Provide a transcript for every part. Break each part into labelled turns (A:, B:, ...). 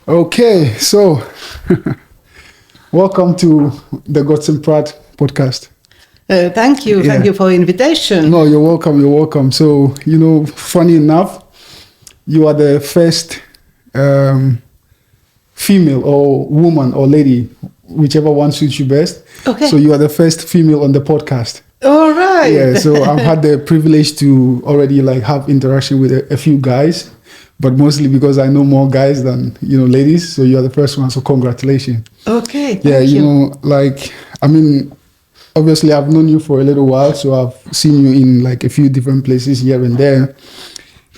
A: Okay, so welcome to the Gods and Pratt podcast.
B: Thank you. Thank you for invitation.
A: No, you're welcome. You're welcome. So, funny enough, you are the first female or woman or lady, whichever one suits you best.
B: Okay.
A: So you are the first female on the podcast.
B: All right.
A: Yeah, so I've had the privilege to already have interaction with a few guys, but mostly because I know more guys than, ladies. So you are the first one. So congratulations.
B: Okay.
A: Thank you. Obviously I've known you for a little while, so I've seen you in a few different places here and there.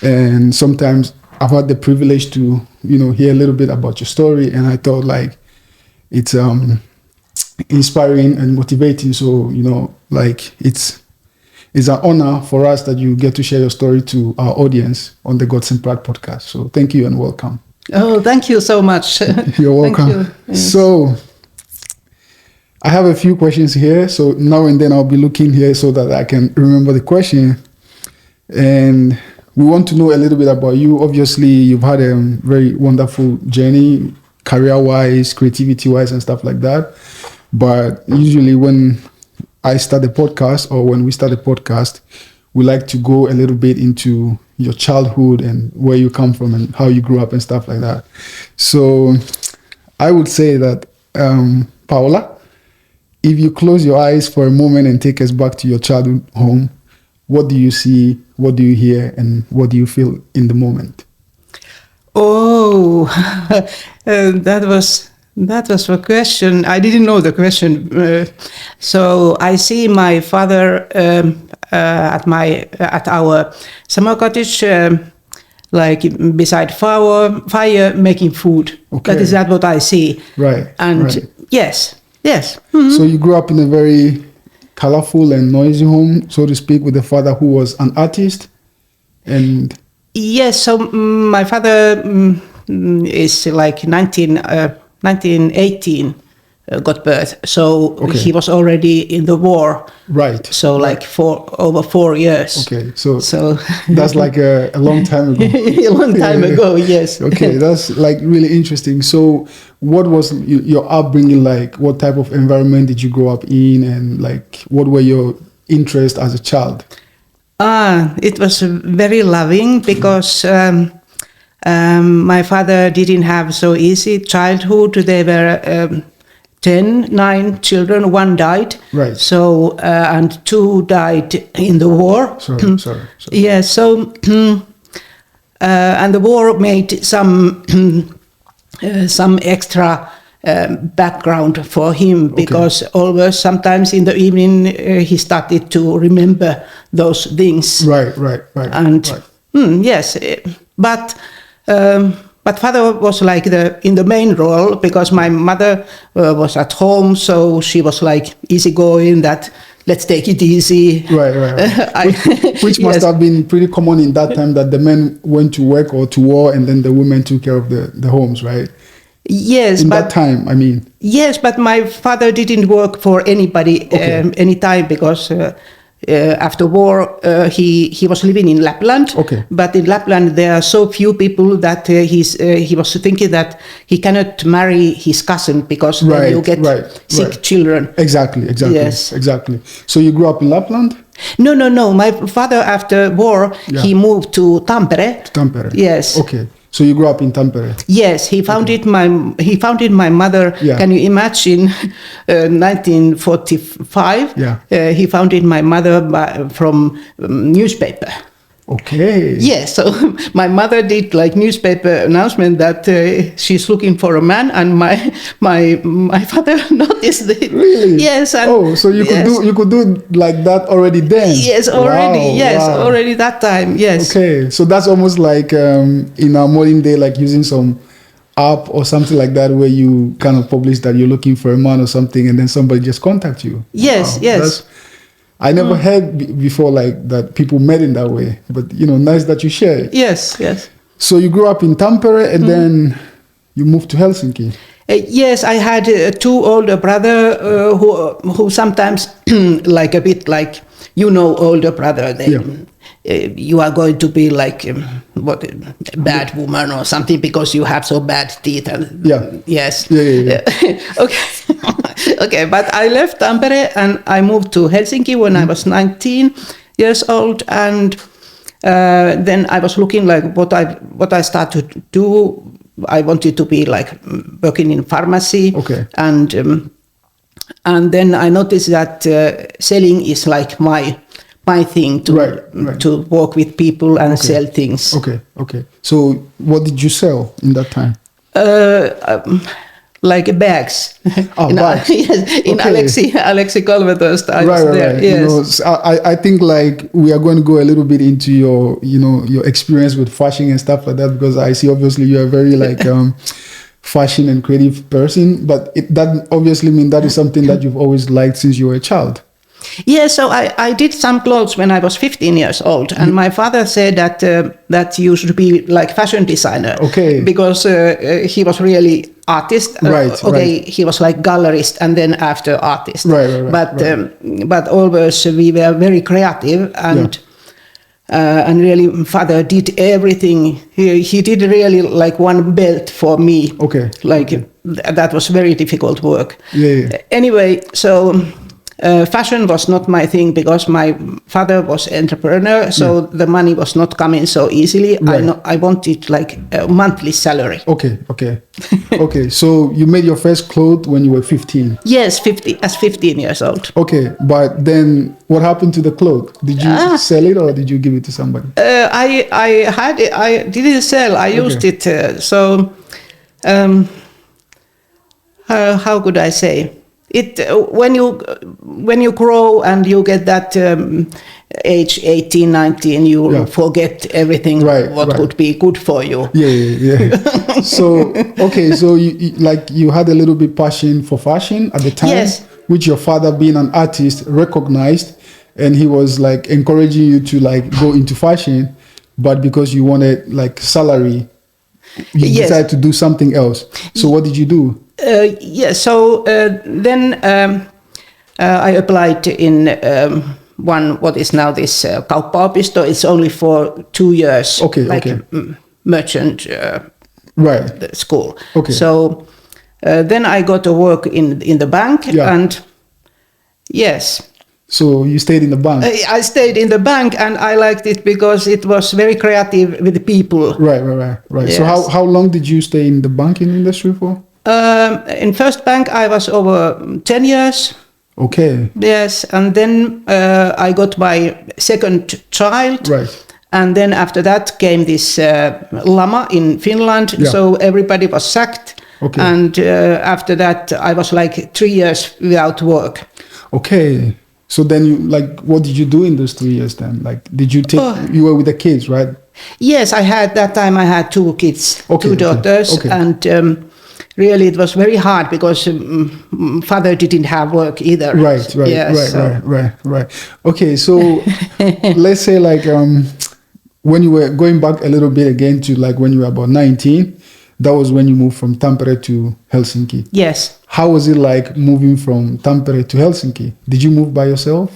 A: And sometimes I've had the privilege to, hear a little bit about your story. And I thought it's inspiring and motivating. So, it's an honor for us that you get to share your story to our audience on the Gods and Pratt podcast. So thank you and welcome.
B: Oh, thank you so much.
A: You're welcome.
B: Thank you. Yes.
A: So I have a few questions here. So now and then I'll be looking here so that I can remember the question. And we want to know a little bit about you. Obviously, you've had a very wonderful journey, career-wise, creativity-wise, and stuff like that. But usually when I start a podcast or when we start a podcast, we like to go a little bit into your childhood and where you come from and how you grew up and stuff like that. So I would say that, Paula, if you close your eyes for a moment and take us back to your childhood home, what do you see, what do you hear, and what do you feel in the moment?
B: Oh, that was a question. I didn't know the question. So I see my father at our summer cottage, beside fire making food.
A: Okay.
B: That is what I see.
A: Right.
B: And
A: right.
B: yes. Mm-hmm.
A: So you grew up in a very colorful and noisy home, so to speak, with a father who was an artist, and
B: yes. So my father is 1918 got birth. So
A: okay.
B: he was already in the war.
A: Right.
B: So over 4 years.
A: Okay. So that's a long time ago.
B: A long time ago. Yes.
A: Okay. That's really interesting. So what was your upbringing like? What type of environment did you grow up in? And what were your interests as a child?
B: It was very loving because my father didn't have so easy childhood. They were 9 children. 1 died.
A: Right.
B: So and 2 died in the war.
A: Sorry.
B: Yeah. So and the war made some extra background for him because always sometimes in the evening he started to remember those things.
A: Right.
B: And yes, but father was in the main role because my mother was at home, so she was easygoing. That let's take it easy.
A: Right. Which must have been pretty common in that time, that the men went to work or to war and then the women took care of the homes, right?
B: Yes,
A: in that time, I mean.
B: Yes, but my father didn't work for anybody any time because after war he was living in Lapland.
A: Okay.
B: But in Lapland there are so few people that he was thinking that he cannot marry his cousin because then you get sick children.
A: Exactly.
B: Yes.
A: Exactly. So you grew up in Lapland?
B: No. My father after war he moved to Tampere.
A: Tampere.
B: Yes.
A: Okay. So you grew up in Tampere?
B: Yes, he founded my mother.
A: Yeah.
B: Can you imagine? 1945.
A: Yeah.
B: He founded my mother from newspaper.
A: Okay.
B: Yes, so my mother did newspaper announcement that she's looking for a man, and my father noticed it.
A: Really?
B: Yes. And
A: so you could do like that already then?
B: Yes, already.
A: Wow,
B: yes,
A: wow.
B: already that time. Yes.
A: Okay, so that's almost like in our modern day, using some app or something like that, where you kind of publish that you're looking for a man or something, and then somebody just contact you.
B: Yes.
A: Wow,
B: yes.
A: I never heard before that people met in that way, but nice that you share it.
B: Yes.
A: So you grew up in Tampere and then you moved to Helsinki.
B: Yes, I had 2 older brother who sometimes a bit older brother. you are going to be like a bad woman or something because you have so bad teeth. And yes. Okay. Okay, but I left Tampere and I moved to Helsinki when I was 19 years old, and then I was looking like what I started to do. I wanted to be like working in pharmacy, and then I noticed that selling is like my thing to work with people and sell things.
A: Okay. So what did you sell in that time?
B: Like bags.
A: Bags.
B: Yes, in Aleksi Kolmetoista. I was there. Yes.
A: You know, I think like we are going to go a little bit into your experience with fashion and stuff like that, because I see obviously you are very like fashion and creative person, but that obviously means that is something that you've always liked since you were a child.
B: Yeah, so I did some clothes when I was 15 years old, and my father said that you should be like fashion designer.
A: Okay.
B: Because he was really artist. He was like gallerist and then after artist. But always we were very creative, and really father did everything. He did really like one belt for me. That was very difficult work. Anyway, so fashion was not my thing because my father was entrepreneur, so the money was not coming so easily. I wanted like a monthly salary.
A: Okay. So you made your first clothes when you were 15?
B: Yes, 15 years old.
A: Okay, but then what happened to the clothes? Did you sell it or did you give it to somebody?
B: I had it. I didn't sell. I used it. How could I say? It when you grow and you get that age 18, 19, you forget everything what would be good for you.
A: So you had a little bit passion for fashion at the time, which your father, being an artist, recognized, and he was like encouraging you to like go into fashion, but because you wanted like salary, you decided to do something else. So what did you do?
B: So then I applied in what is now this kauppaopisto. It's only for 2 years, merchant school. So then I got to work in the bank, and
A: So you stayed in the bank?
B: I stayed in the bank, and I liked it because it was very creative with the people.
A: Right. Yes. So how long did you stay in the banking industry for?
B: In first bank, I was over 10 years.
A: Okay.
B: Yes, and then I got my second child.
A: Right.
B: And then after that came this lama in Finland, so everybody was sacked.
A: Okay.
B: And after that, I was like 3 years without work.
A: Okay. So then what did you do in those 3 years then? Like, did you you were with the kids, right?
B: Yes, I had 2 kids, 2 daughters. And really, it was very hard because father didn't have work either. Right.
A: Okay, so let's say when you were going back a little bit again to like when you were about 19, that was when you moved from Tampere to Helsinki.
B: Yes.
A: How was it like moving from Tampere to Helsinki? Did you move by yourself?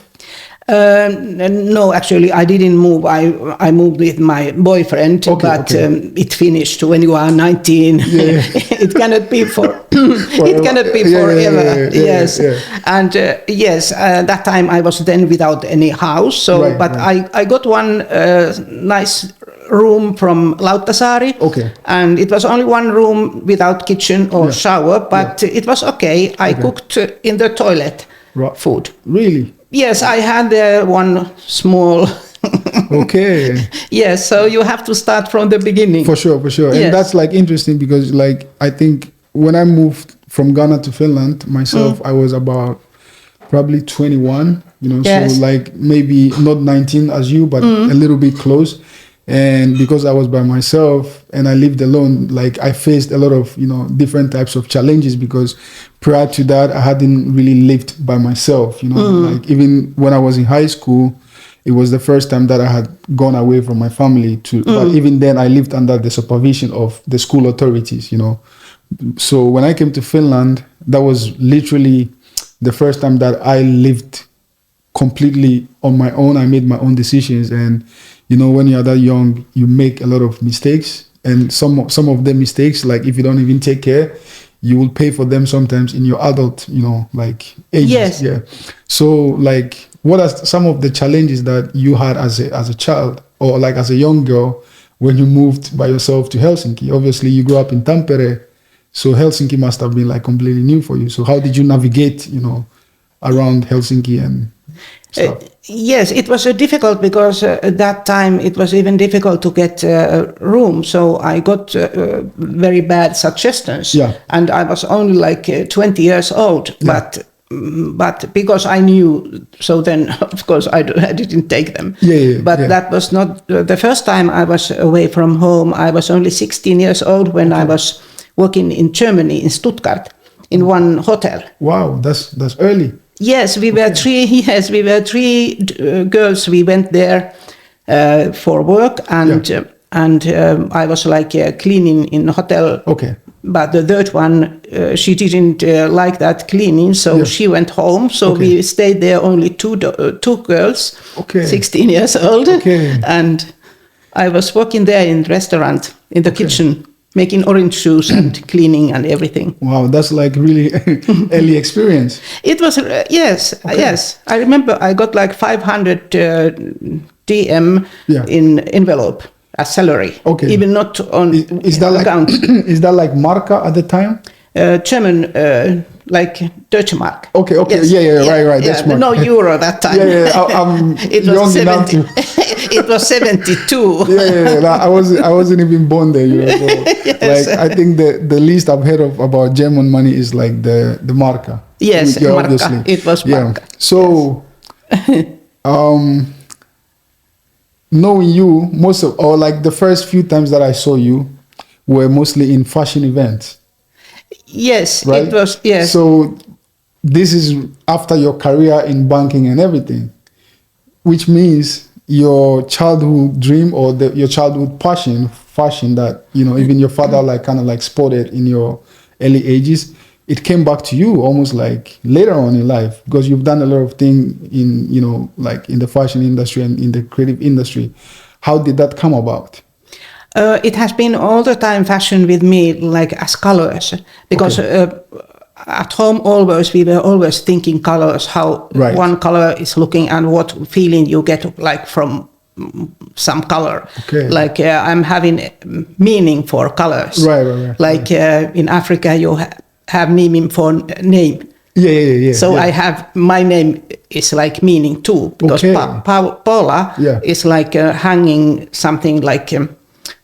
B: No, actually, I didn't move. I moved with my boyfriend, it finished when you are 19. It cannot be it cannot be forever. Yes. And that time I was then without any house. So, I got one nice room from Lauttasaari. And it was only one room without kitchen or shower, but it was okay. I cooked in the toilet food.
A: Really?
B: Yes, I had one small. Yes, so you have to start from the beginning. For sure.
A: Yes. And that's like interesting because like I think when I moved from Ghana to Finland myself, I was about probably 21, so like maybe not 19 as you, but a little bit close. And because I was by myself and I lived alone, like I faced a lot of, different types of challenges because prior to that, I hadn't really lived by myself, like even when I was in high school, it was the first time that I had gone away from my family but even then I lived under the supervision of the school authorities, So when I came to Finland, that was literally the first time that I lived completely on my own. I made my own decisions, and when you're that young, you make a lot of mistakes, and some of the mistakes, like if you don't even take care, you will pay for them sometimes in your adult, like ages.
B: Yes.
A: Yeah. So like, what are some of the challenges that you had as a child, or like as a young girl, when you moved by yourself to Helsinki? Obviously, you grew up in Tampere, so Helsinki must have been like completely new for you. So how did you navigate, around Helsinki and stuff?
B: Yes, it was difficult because at that time it was even difficult to get a room. So I got very bad suggestions, and I was only like 20 years old. Yeah. But because I knew, so then of course I didn't take them. That was not the first time I was away from home. I was only 16 years old when I was working in Germany, in Stuttgart, in one hotel.
A: Wow, that's early.
B: Yes, we were three. Yes, we were three girls. We went there for work, and I was like cleaning in the hotel.
A: Okay.
B: But the third one, she didn't like that cleaning, so she went home. So we stayed there, only two girls, 16 years old, and I was working there in the restaurant, in the kitchen, making orange juice and cleaning and everything.
A: Wow, that's like really early experience.
B: It was, yes. I remember I got like 500 DM in envelope as salary. Okay. Even not on account.
A: Is that like Marka at the time?
B: German, like Deutsche Mark.
A: Okay. Yes. Right. That's Mark.
B: No euro that time.
A: I'm
B: it was 70. It was 72.
A: I wasn't even born there. So, yes. Like I think the least I've heard of about German money is like the Marka.
B: Yes, Marka. Obviously. It was Marka.
A: So, knowing you, like the first few times that I saw you were mostly in fashion events.
B: Yes,
A: right?
B: It was, yes.
A: So this is after your career in banking and everything, which means your childhood dream or your childhood passion, fashion that, even your father like kind of like spotted in your early ages, it came back to you almost like later on in life, because you've done a lot of things in, like in the fashion industry and in the creative industry. How did that come about?
B: It has been all the time fashion with me, like as colors, because at home always we were always thinking colors, how one color is looking and what feeling you get like from some color. Like I'm having meaning for colors.
A: Right.
B: Like in Africa you have meaning for name.
A: Yeah.
B: So I have, my name is like meaning too, because Paula is like hanging something like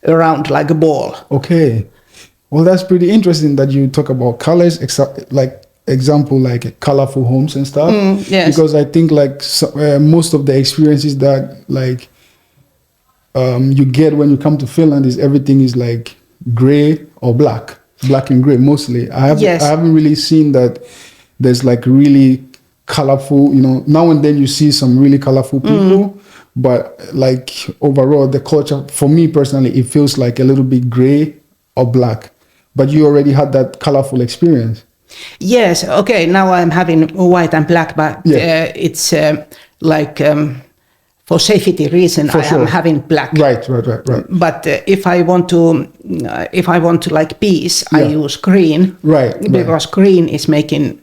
B: around like a ball. Okay.
A: Well, that's pretty interesting that you talk about colors, example like colorful homes and stuff.
B: Yes.
A: Because I think like most of the experiences that like you get when you come to Finland is everything is like gray or black and gray mostly. I haven't really seen that there's like really colorful, now and then you see some really colorful people. But like overall, the culture, for me personally, it feels like a little bit gray or black. But you already had that colorful experience.
B: Yes. Okay. Now I'm having white and black, but it's like for safety reason, am having black.
A: Right.
B: But if I want to like peace, I use green.
A: Right.
B: Because green is making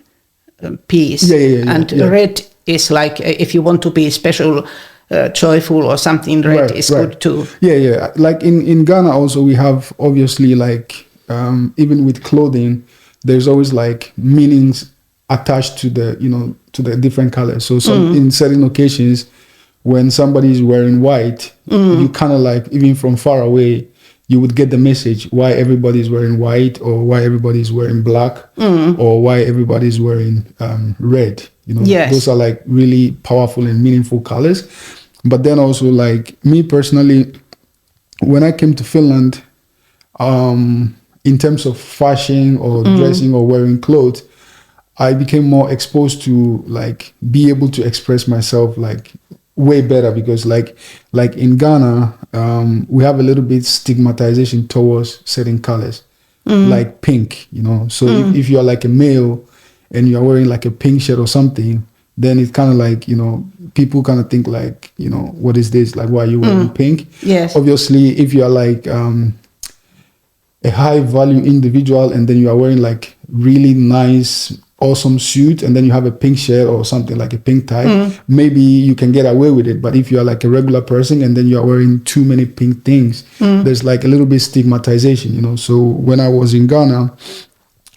B: peace. And red is like if you want to be special. Joyful or something red is good too.
A: Yeah. Like in Ghana also we have obviously like even with clothing there's always like meanings attached to the to the different colors. So in certain occasions when somebody is wearing white, you kind of like even from far away you would get the message why everybody is wearing white or why everybody is wearing black or why everybody is wearing red. Those are like really powerful and meaningful colors. But then also like me personally, when I came to Finland, in terms of fashion or dressing or wearing clothes, I became more exposed to like be able to express myself like way better, because like in Ghana, we have a little bit stigmatization towards certain colors, like pink, So if you're like a male and you're wearing like a pink shirt or something, then it's kind of like, people kind of think like, what is this? Like, why are you wearing pink?
B: Yes.
A: Obviously, if you are like a high value individual and then you are wearing like really nice, awesome suit and then you have a pink shirt or something like a pink tie, maybe you can get away with it. But if you are like a regular person and then you are wearing too many pink things, there's like a little bit stigmatization, So when I was in Ghana,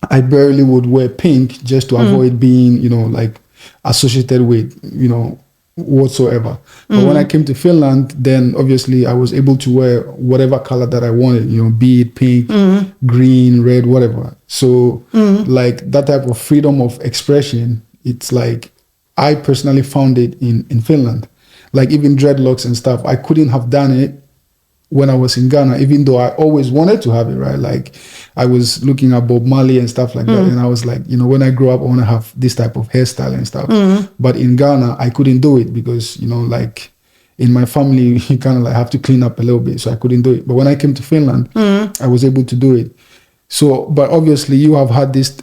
A: I barely would wear pink just to avoid being, like associated with, whatsoever. But when I came to Finland, then obviously I was able to wear whatever color that I wanted, be it pink, green, red, whatever. So like that type of freedom of expression, it's like I personally found it in Finland. Like even dreadlocks and stuff, I couldn't have done it when I was in Ghana, even though I always wanted to have it, right? Like I was looking at Bob Marley and stuff like that. And I was like, when I grow up, I want to have this type of hairstyle and stuff. But in Ghana, I couldn't do it because, like in my family, you kind of like have to clean up a little bit. So I couldn't do it. But when I came to Finland, I was able to do it. So, but obviously you have had this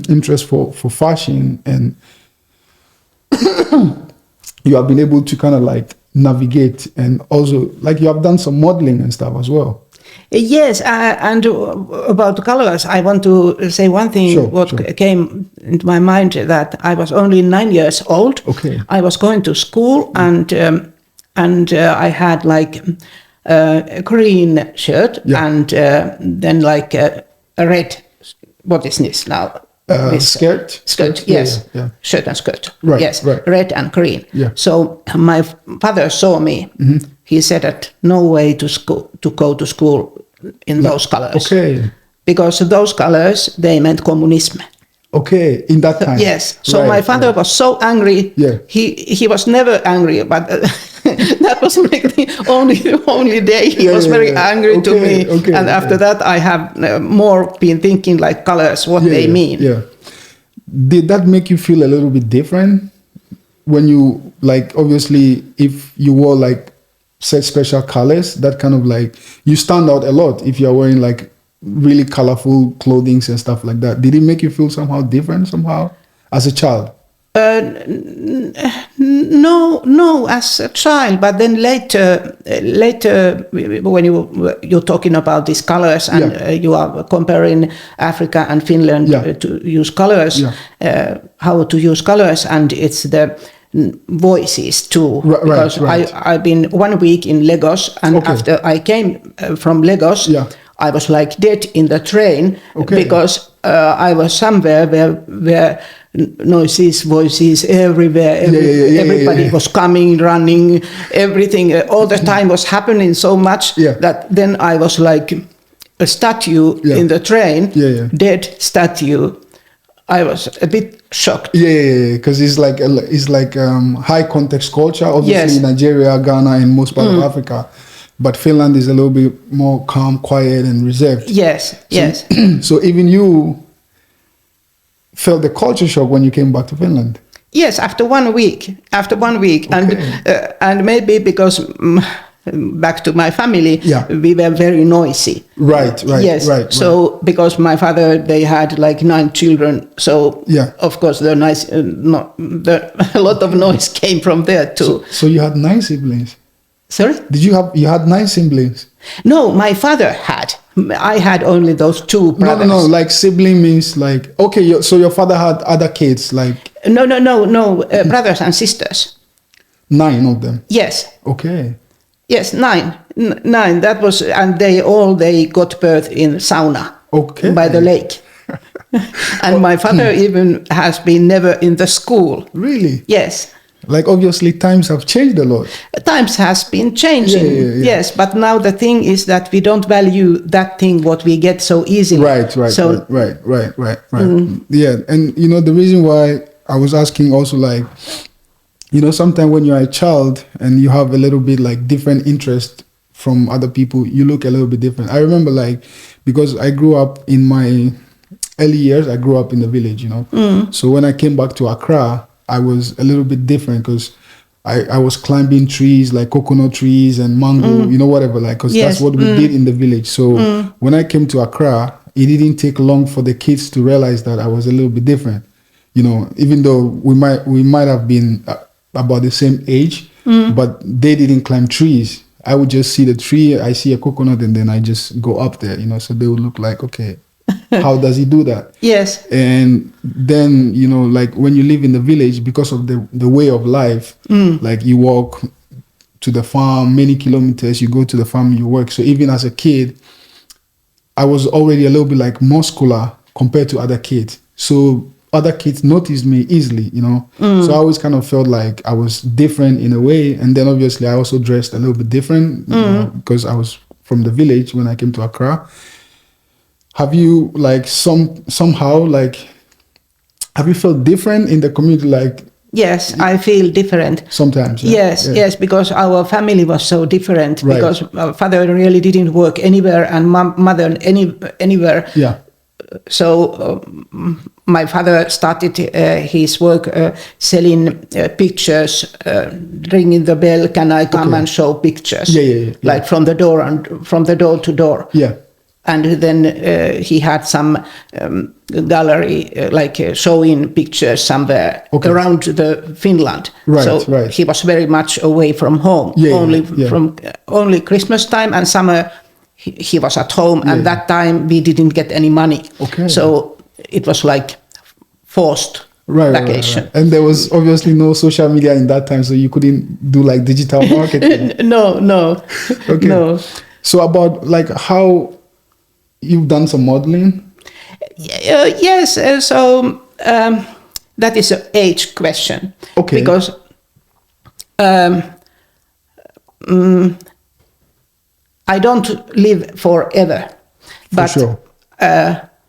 A: interest for fashion and you have been able to kind of like navigate, and also like you have done some modeling and stuff as well.
B: Yes, and about colors, I want to say one thing. Sure. Came into my mind that I was only 9 years old.
A: Okay.
B: I was going to school, and I had like a green shirt, and then like a red. What is this now? Skirt, yes. Yeah. Shirt and skirt.
A: Right,
B: yes,
A: right.
B: Red and green.
A: Yeah.
B: So my father saw me. He said that no way to go to school in those colors.
A: Okay.
B: Because those colors, they meant communism.
A: Okay, in that time.
B: Yes. So my father was so angry.
A: Yeah.
B: He was never angry, but that was like the only day he was very angry to me.
A: Okay,
B: and after that, I have more been thinking like colors, what they mean.
A: Yeah. Did that make you feel a little bit different when you, like, obviously, if you wore like such special colors, that kind of like, you stand out a lot if you're wearing like really colorful clothing and stuff like that. Did it make you feel somehow different as a child?
B: No, as a child. But then later, when you're talking about these colors and you are comparing Africa and Finland to use colors, how to use colors, and it's the voices too. Because I've been 1 week in Lagos, and after I came from Lagos, I was like dead in the train because I was somewhere where noises, voices everywhere. Everybody was coming, running, everything. All the time was happening so much that then I was like a statue in the train, dead statue. I was a bit shocked.
A: Because it's like high context culture. Obviously, Nigeria, Ghana, and most part of Africa. But Finland is a little bit more calm, quiet, and reserved. Yes. So even you felt the culture shock when you came back to Finland.
B: Yes, after 1 week, and maybe because back to my family, we were very noisy.
A: Right.
B: So because my father, they had like 9 children, so of course a lot of noise came from there too.
A: So you had 9 siblings.
B: Sorry?
A: You had 9 siblings?
B: No, my father had. I had only those 2 brothers.
A: No, like sibling means like, so your father had other kids, like...
B: No, brothers and sisters.
A: 9 of them?
B: Yes.
A: Okay.
B: Yes, 9, that was, and they got birth in sauna. By the lake. And my father even has been never in the school.
A: Really?
B: Yes.
A: Like obviously times have changed a lot.
B: Times has been changing, yes. But now the thing is that we don't value that thing what we get so easily. Right.
A: Yeah, and the reason why I was asking also, like, sometimes when you're a child and you have a little bit like different interest from other people, you look a little bit different. I remember like, because I grew up in my early years, I grew up in the village, So when I came back to Accra, I was a little bit different because I was climbing trees like coconut trees and mango, whatever, like, because that's what we did in the village. So when I came to Accra, it didn't take long for the kids to realize that I was a little bit different. you know, even though we might have been about the same age, but they didn't climb trees. I would just see the tree, I see a coconut, and then I just go up there, you know. So they would look like, okay, how does he do that?
B: Yes.
A: And then, you know, like when you live in the village, because of the way of life, like you walk to the farm many kilometers, you go to the farm, you work. So even as a kid, I was already a little bit like muscular compared to other kids. So other kids noticed me easily, you know. So I always kind of felt like I was different in a way. And then obviously I also dressed a little bit different, you know, because I was from the village when I came to Accra. Have you like somehow like, have you felt different in the community? Like,
B: yes, I feel different.
A: Sometimes. Yeah?
B: Yes, because our family was so different.
A: Right.
B: Because our father really didn't work anywhere and mother anywhere.
A: Yeah.
B: So my father started his work selling pictures, ringing the bell. Can I come and show pictures?
A: Yeah.
B: Like from the door to door.
A: Yeah.
B: And then he had some gallery, showing pictures somewhere around the Finland.
A: Right,
B: so
A: right.
B: he was very much away from home. Only Christmas time and summer he was at home. And that time we didn't get any money.
A: Okay.
B: So it was like forced vacation.
A: Right. And there was obviously no social media in that time, so you couldn't do like digital marketing.
B: No.
A: Okay.
B: No.
A: So about like how you've done some modeling?
B: Yes. So that is an age question.
A: Okay.
B: Because I don't live forever, but
A: sure.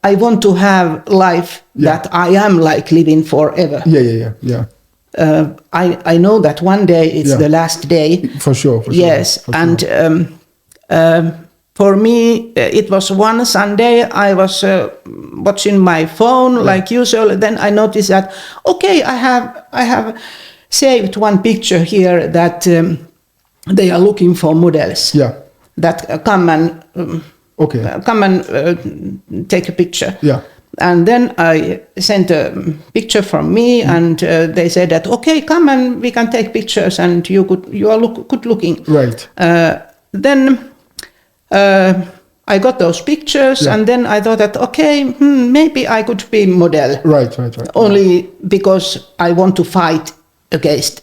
B: I want to have life that I am like living forever.
A: Yeah.
B: I know that one day it's the last day.
A: For sure.
B: Yes, and for me it was one Sunday. I was watching my phone like usual. Then I noticed that I have saved one picture here that they are looking for models.
A: Yeah.
B: That come and take a picture.
A: Yeah.
B: And then I sent a picture from me, and they said that come and we can take pictures, and you are good looking.
A: Right.
B: Then I got those pictures, and then I thought that maybe I could be model.
A: Right.
B: Only because I want to fight against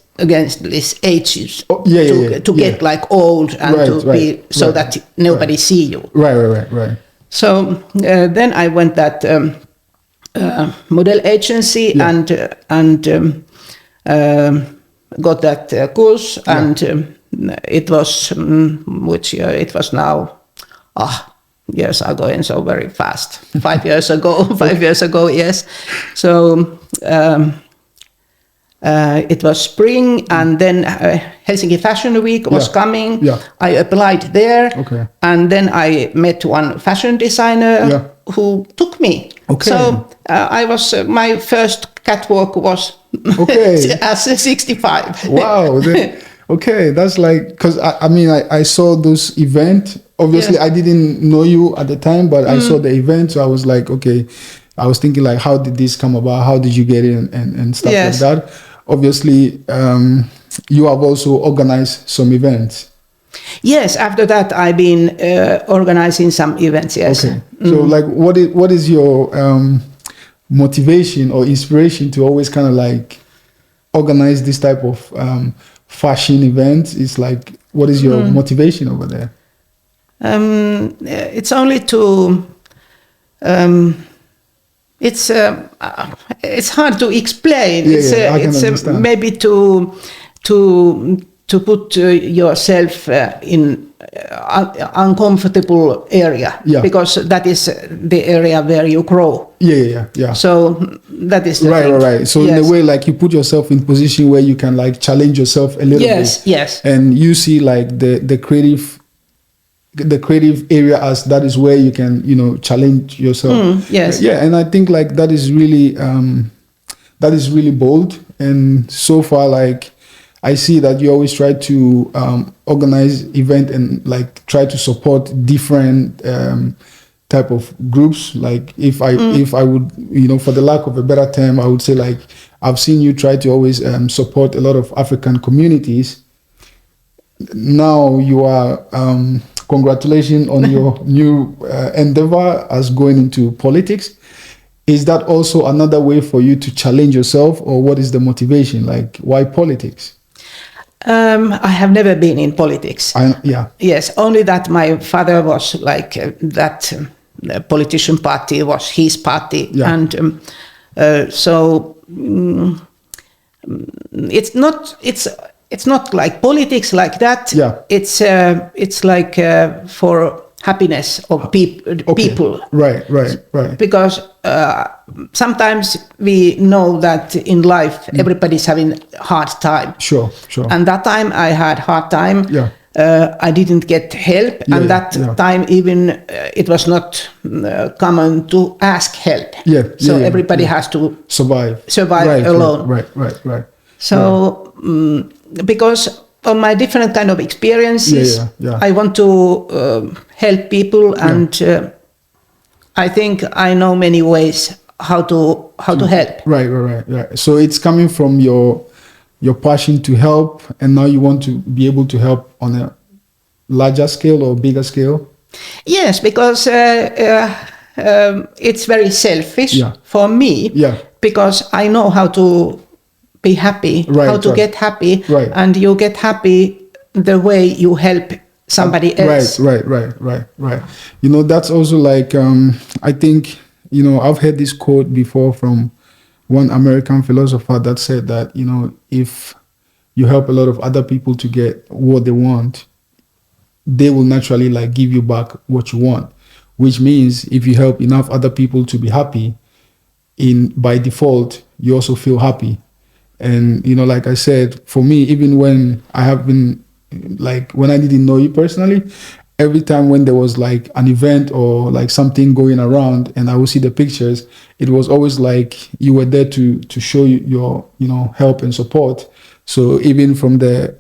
B: these ages to get like old and be so that nobody see you.
A: Right.
B: So then I went that model agency and got that course, and it was which year? It was now years ago, and so very fast. 5 years ago. 5 years ago, yes. So. It was spring, and then Helsinki Fashion Week was coming. Yeah. I applied there, and then I met one fashion designer who took me. So I was my first catwalk was as 65.
A: Wow. That's like, because I saw those events. Obviously, I didn't know you at the time, but I saw the event, so I was like, I was thinking like, how did this come about? How did you get in and stuff like that? Obviously, you have also organized some events.
B: Yes, after that I've been organizing some events, yes.
A: Okay. So like what is your motivation or inspiration to always kind of like organize this type of fashion events? It's like, what is your motivation over there?
B: It's only to it's hard to explain. It's maybe to put yourself in uncomfortable area, because that is the area where you grow. Yeah. So that is the thing.
A: Right. So in a way, like you put yourself in position where you can like challenge yourself a little bit.
B: Yes.
A: And you see like the creative area as that is where you can, challenge yourself.
B: Yes.
A: Yeah. And I think like that is really bold. And so far, like I see that you always try to organize event and like try to support different type of groups. Like if I would, for the lack of a better term, I would say like I've seen you try to always support a lot of African communities. Now you are, congratulations on your new endeavor as going into politics. Is that also another way for you to challenge yourself, or what is the motivation? Like, why politics?
B: I have never been in politics. Yes, only that my father was like that. The politician party was his party, and so it's not like politics like that.
A: Yeah.
B: It's like for happiness of people.
A: Right.
B: Because sometimes we know that in life everybody's having a hard time.
A: Sure.
B: And that time I had hard time.
A: Yeah.
B: I didn't get help, and that time even it was not common to ask help. So everybody has to survive alone.
A: Right.
B: So because of my different kind of experiences, I want to help people, and I think I know many ways how to help.
A: Right. So it's coming from your passion to help, and now you want to be able to help on a larger scale or bigger scale?
B: Yes, because it's very selfish for me, because I know how to be happy, how to get happy, and you get happy the way you help somebody else.
A: Right. That's also like, I think, I've heard this quote before from one American philosopher that said that, if you help a lot of other people to get what they want, they will naturally like give you back what you want, which means if you help enough other people to be happy, by default, you also feel happy. And, like I said, for me, even when I have been, like when I didn't know you personally, every time when there was like an event or like something going around and I would see the pictures, it was always like you were there to show your, help and support. So even from the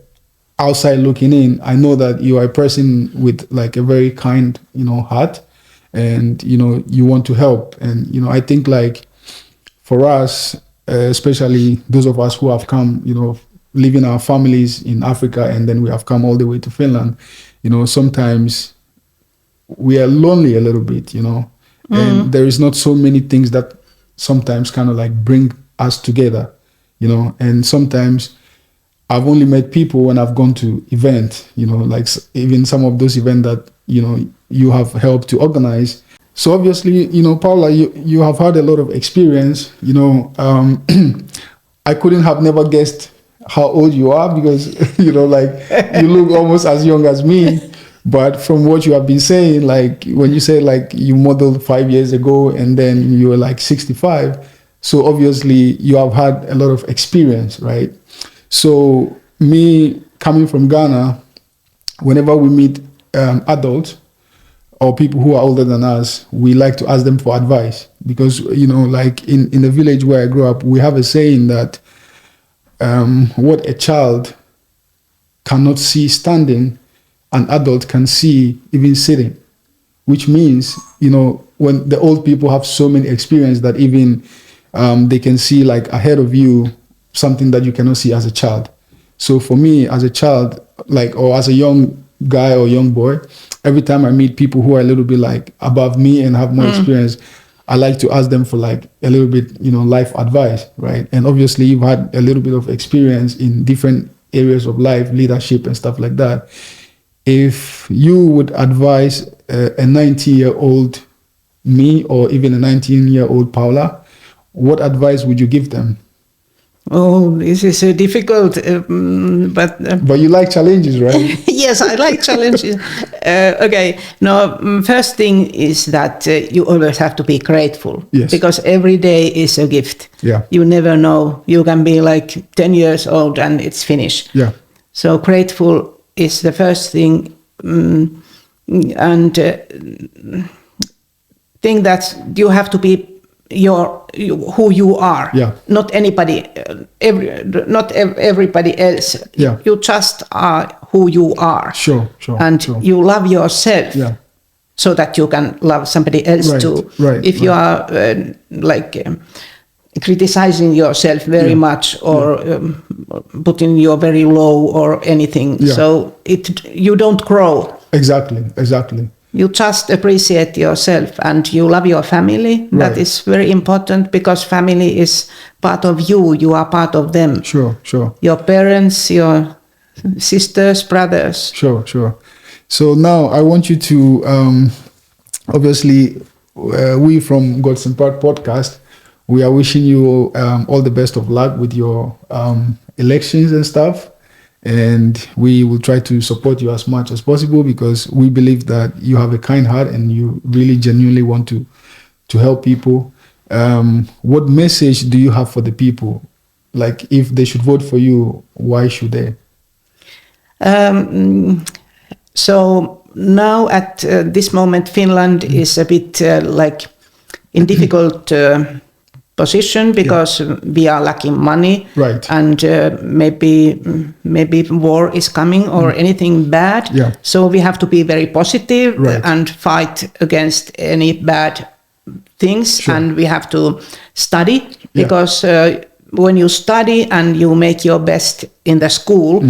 A: outside looking in, I know that you are a person with like a very kind, heart, and, you want to help. And, I think like for us, especially those of us who have come, leaving our families in Africa, and then we have come all the way to Finland, sometimes we are lonely a little bit, and there is not so many things that sometimes kind of like bring us together, and sometimes I've only met people when I've gone to events, like even some of those events that, you have helped to organize. So obviously, Paula, you have had a lot of experience, I couldn't have never guessed how old you are because, like you look almost as young as me. But from what you have been saying, like when you say like you modeled 5 years ago and then you were like 65. So obviously you have had a lot of experience, right? So me coming from Ghana, whenever we meet adults or people who are older than us, we like to ask them for advice because, like in the village where I grew up, we have a saying that what a child cannot see standing, an adult can see even sitting, which means, when the old people have so many experience that even they can see like ahead of you something that you cannot see as a child. So for me as a child, like, or as a young guy or young boy, every time I meet people who are a little bit like above me and have more experience, I like to ask them for like a little bit, life advice, right? And obviously you've had a little bit of experience in different areas of life, leadership and stuff like that. If you would advise a 90-year-old me or even a 19-year-old Paula, what advice would you give them?
B: Oh, this is difficult, but
A: you like challenges, right?
B: Yes, I like challenges. Okay, no. First thing is that you always have to be grateful, because every day is a gift.
A: Yeah,
B: you never know. You can be like 10 years old and it's finished.
A: Yeah.
B: So grateful is the first thing, and think that you have to be who you are.
A: Yeah.
B: Not anybody, not everybody else.
A: Yeah.
B: You just are who you are.
A: Sure.
B: And you love yourself.
A: Yeah.
B: so that you can love somebody else too. If you are criticizing yourself very much, or putting you very low or anything, so you don't grow.
A: Exactly.
B: You just appreciate yourself and you love your family. That is very important, because family is part of you. You are part of them.
A: Sure.
B: Your parents, your sisters, brothers.
A: Sure. So now I want you to, obviously, we from God's Impact Podcast, we are wishing you all the best of luck with your elections and stuff. And we will try to support you as much as possible, because we believe that you have a kind heart and you really genuinely want to help people. What message do you have for the people? Like, if they should vote for you, why should they?
B: So now at this moment, Finland is a bit in difficult position, because we are lacking money, and maybe war is coming or anything bad. So we have to be very positive and fight against any bad things. And we have to study, because when you study and you make your best in the school,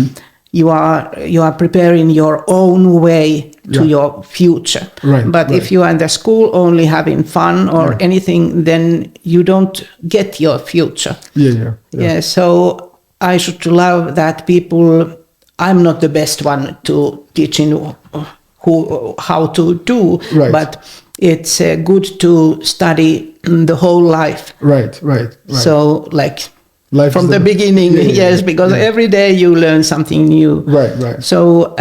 B: you are preparing your own way to your future. But if you are in the school only having fun or anything, then you don't get your future. So I should love that people. I'm not the best one to teaching how to do, but it's good to study the whole life. So life from the beginning, because every day you learn something new. So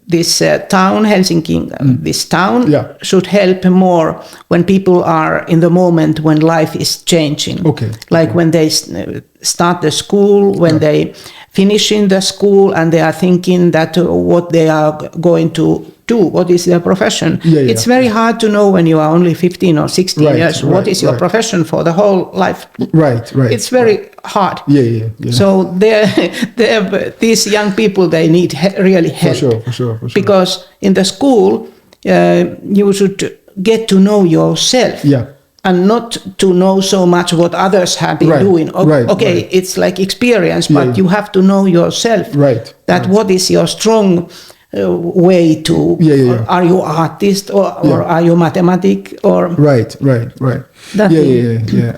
B: this town, Helsinki, this town should help more when people are in the moment when life is changing. When they start the school, when they finish in the school, and they are thinking that what they are going to do, what is their profession. It's very hard to know when you are only 15 or 16 years, what is your profession for the whole life. It's very hard. So these young people, they need really help.
A: For sure.
B: Because in the school, you should get to know yourself. And not to know so much what others have been doing. It's like experience, but you have to know yourself. What is your strong way to, are you artist or are you mathematic or
A: right. I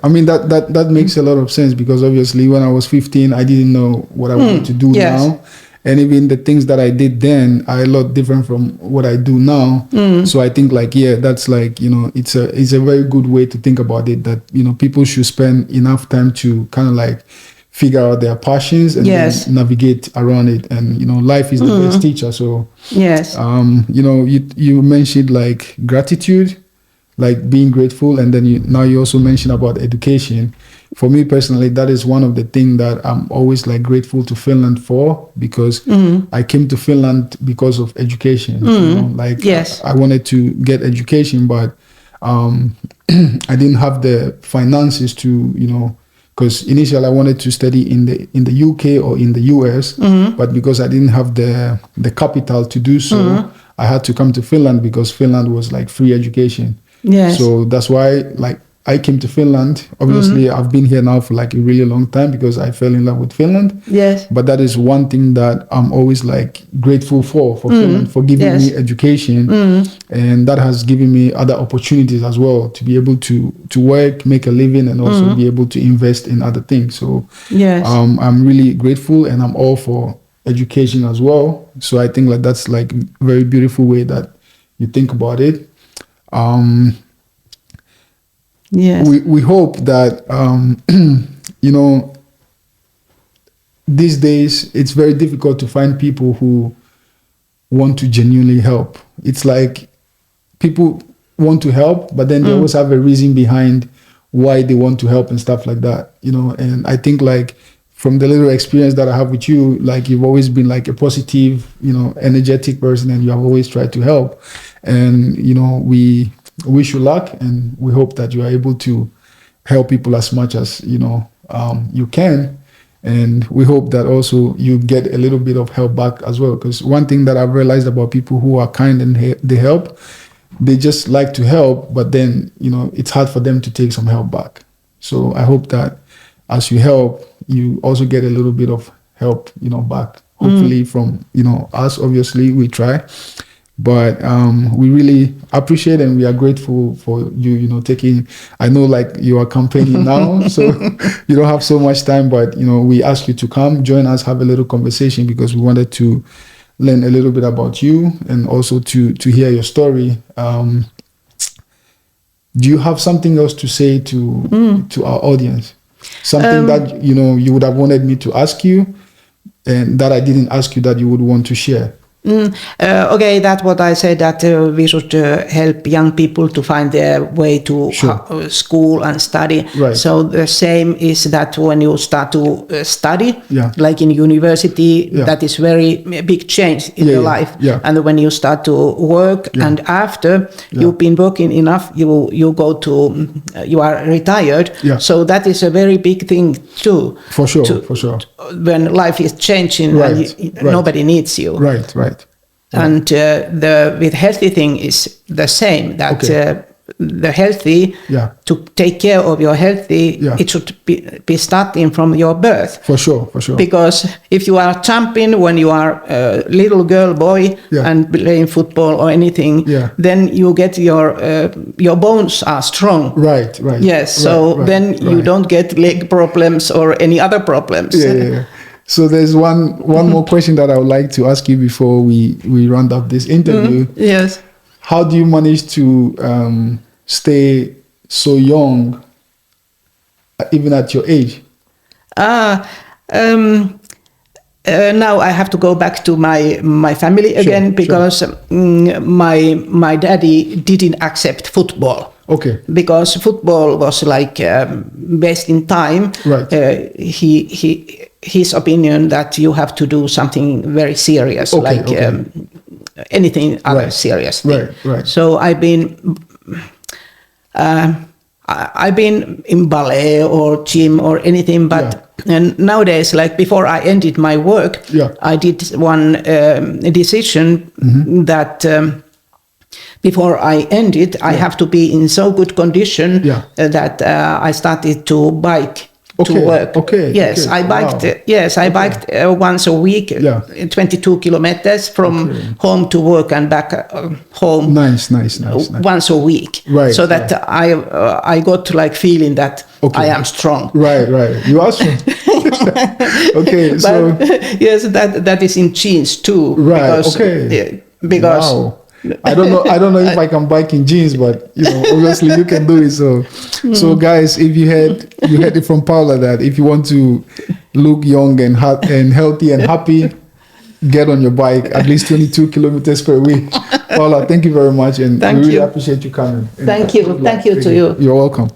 A: mean that makes a lot of sense, because obviously when I was 15 I didn't know what I wanted to do now, and even the things that I did then are a lot different from what I do now. So I think that's it's a very good way to think about it, that people should spend enough time to kind of figure out their passions and then navigate around it. And life is the best teacher. So you mentioned gratitude, being grateful, and then now you also mentioned about education. For me personally, that is one of the things that I'm always grateful to Finland for, because I came to Finland because of education. I wanted to get education, but I didn't have the finances to because initially I wanted to study in the UK or in the US, but because I didn't have the capital to do so, I had to come to Finland, because Finland was free education. So that's why I came to Finland. Obviously, I've been here now for a really long time, because I fell in love with Finland. But that is one thing that I'm always grateful for Finland, for giving me education, and that has given me other opportunities as well, to be able to work, make a living, and also be able to invest in other things. So I'm really grateful, and I'm all for education as well. So I think that's a very beautiful way that you think about it. We hope that these days it's very difficult to find people who want to genuinely help. It's people want to help, but then they always have a reason behind why they want to help and stuff like that. And I think from the little experience that I have with you, you've always been a positive, energetic person, and you have always tried to help. And we wish you luck, and we hope that you are able to help people as much as you can, and we hope that also you get a little bit of help back as well, because one thing that I've realized about people who are kind and they help, they just like to help, but then, it's hard for them to take some help back. So I hope that as you help, you also get a little bit of help, back. Hopefully from, us, obviously we try, but we really appreciate and we are grateful for you, taking, I know like you are campaigning now, so you don't have so much time, but, we ask you to come, join us, have a little conversation because we wanted to learn a little bit about you and also to hear your story. Do you have something else to say to our audience? Something that, you would have wanted me to ask you and that I didn't ask you that you would want to share?
B: Okay, that's what I said, that we should help young people to find their way to school and study.
A: Right.
B: So the same is that when you start to study,
A: Yeah.
B: like in university,
A: Yeah.
B: that is very big change in your life.
A: Yeah.
B: And when you start to work and after you've been working enough, you go to, you are retired.
A: Yeah.
B: So that is a very big thing too.
A: For sure, for sure.
B: When life is changing and nobody needs you.
A: Right.
B: And the with healthy thing is the same, that the healthy, to take care of your healthy, it should be starting from your birth.
A: For sure.
B: Because if you are jumping when you are a little girl, boy, and playing football or anything, then you get your bones are strong.
A: Right.
B: Yes, so then you don't get leg problems or any other problems.
A: Yeah. So there's one more question that I would like to ask you before we round up this interview.
B: Yes.
A: How do you manage to stay so young, even at your age?
B: Now I have to go back to my family again, because my daddy didn't accept football.
A: Okay.
B: Because football was like wasting time.
A: Right.
B: His opinion that you have to do something very serious, anything other serious thing.
A: Right.
B: So I've been in ballet or gym or anything, but and nowadays, like before I ended my work, I did one decision that before I ended, I have to be in so good condition that I started to bike to work. Yes, I biked.
A: Wow.
B: Yes, I biked once a week, 22 kilometers from home to work and back home.
A: Nice.
B: Once a week.
A: Right.
B: So that I got to like feeling that I am strong.
A: Right. You are strong. Okay. So
B: yes, that is in genes too.
A: Right.
B: Because.
A: Wow. I don't know if I can bike in jeans, but obviously you can do it. So guys, if you heard it from Paula that if you want to look young and healthy and happy, get on your bike at least 22 kilometers per week. Paula, thank you very much, and we really appreciate you coming.
B: Thank you to you.
A: You're welcome.